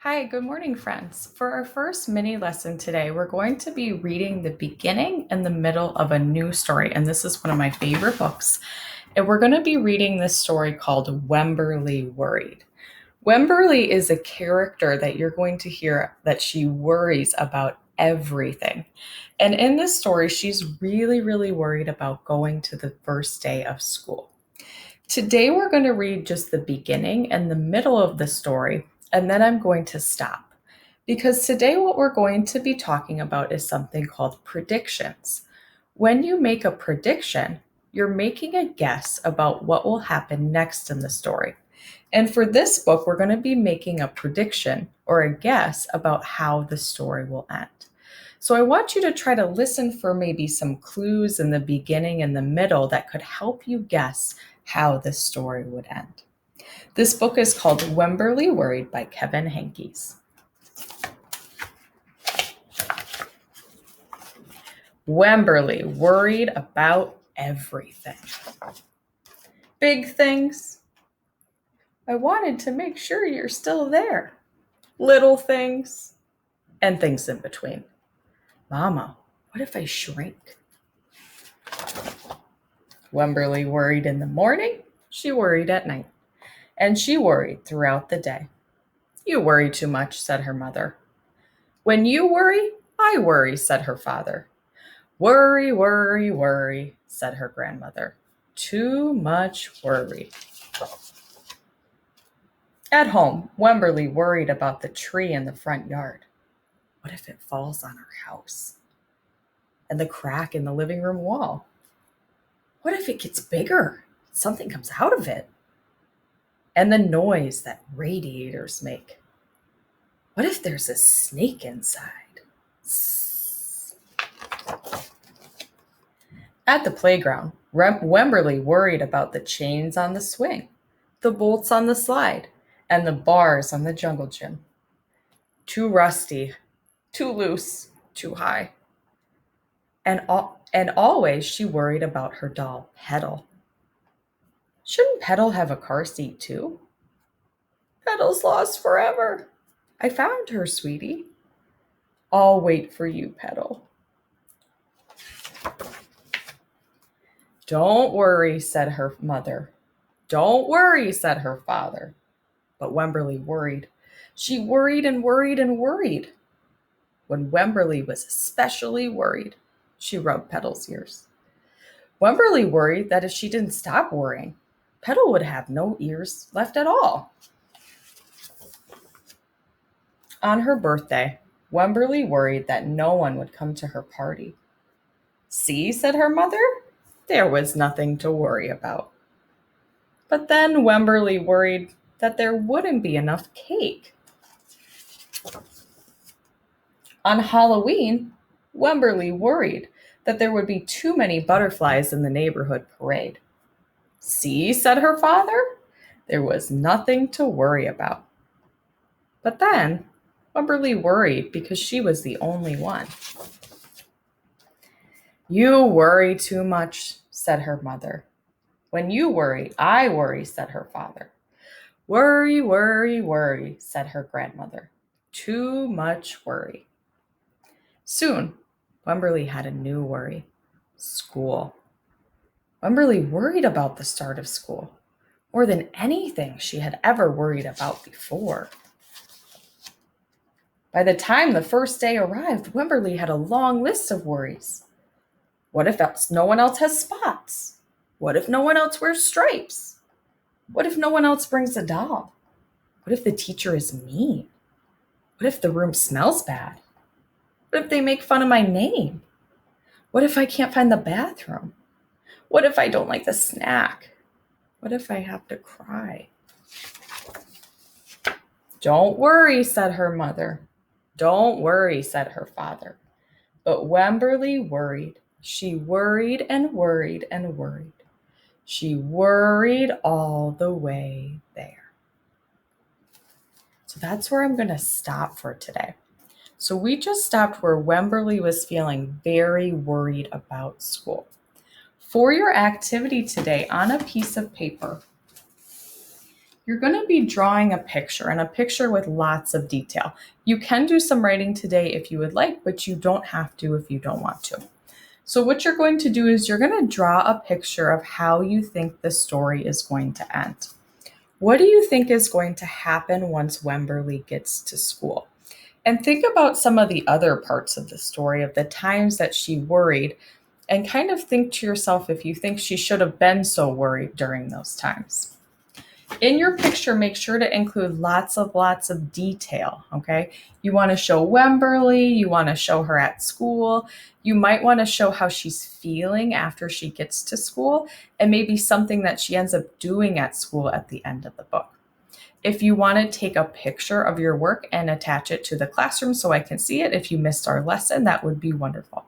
Hi, good morning, friends. For our first mini lesson today, we're going to be reading the beginning and the middle of a new story. And this is one of my favorite books. And we're going to be reading this story called Wemberly Worried. Wemberly is a character that you're going to hear that she worries about everything. And in this story, she's really worried about going to the first day of school. Today, we're going to read just the beginning and the middle of the story, and then I'm going to stop. Because today, what we're going to be talking about is something called predictions. When you make a prediction, you're making a guess about what will happen next in the story. And for this book, we're going to be making a prediction or a guess about how the story will end. So I want you to try to listen for maybe some clues in the beginning and the middle that could help you guess how this story would end. This book is called Wemberly Worried by Kevin Henkes. Wemberly worried about everything. Big things. I wanted to make sure you're still there. Little things and things in between. Mama, what if I shrink? Wemberly worried in the morning. She worried at night. And she worried throughout the day. You worry too much, said her mother. When you worry, I worry, said her father. Worry, said her grandmother. Too much worry. At home, Wemberly worried about the tree in the front yard. What if it falls on our house? And the crack in the living room wall? What if it gets bigger? Something comes out of it. And the noise that radiators make. What if there's a snake inside? At the playground, Wemberly worried about the chains on the swing, the bolts on the slide, and the bars on the jungle gym. Too rusty, too loose, too high. And always she worried about her doll, Petal. Shouldn't Petal have a car seat too? Petal's lost forever. I found her, sweetie. I'll wait for you, Petal. Don't worry, said her mother. Don't worry, said her father. But Wemberly worried. She worried and worried and worried. When Wemberly was especially worried, she rubbed Petal's ears. Wemberly worried that if she didn't stop worrying, Petal would have no ears left at all. On her birthday, Wemberly worried that no one would come to her party. See, said her mother, there was nothing to worry about. But then Wemberly worried that there wouldn't be enough cake. On Halloween, Wemberly worried that there would be too many butterflies in the neighborhood parade. See, said her father, there was nothing to worry about. But then Wemberly worried because she was the only one. You worry too much, said her mother. When you worry, I worry, said her father. Worry, said her grandmother. Too much worry. Soon, Wemberly had a new worry. School. Wemberly worried about the start of school more than anything she had ever worried about before. By the time the first day arrived, Wemberly had a long list of worries. What if no one else has spots? What if no one else wears stripes? What if no one else brings a doll? What if the teacher is mean? What if the room smells bad? What if they make fun of my name? What if I can't find the bathroom? What if I don't like the snack? What if I have to cry? Don't worry, said her mother. Don't worry, said her father. But Wemberly worried. She worried and worried and worried. She worried all the way there. So that's where I'm going to stop for today. So we just stopped where Wemberly was feeling very worried about school. For your activity today on a piece of paper, You're going to be drawing a picture and a picture with lots of detail. You can do some writing today if you would like, but you don't have to if you don't want to. So what you're going to do is you're going to draw a picture of how you think the story is going to end. What do you think is going to happen once Wemberly gets to school? And think about some of the other parts of the story, of the times that she worried, and kind of think to yourself if you think she should have been so worried during those times. In your picture, make sure to include lots of detail, okay? You want to show Wemberly, you want to show her at school, you might want to show how she's feeling after she gets to school, and maybe something that she ends up doing at school at the end of the book. If you want to take a picture of your work and attach it to the classroom so I can see it if you missed our lesson, that would be wonderful.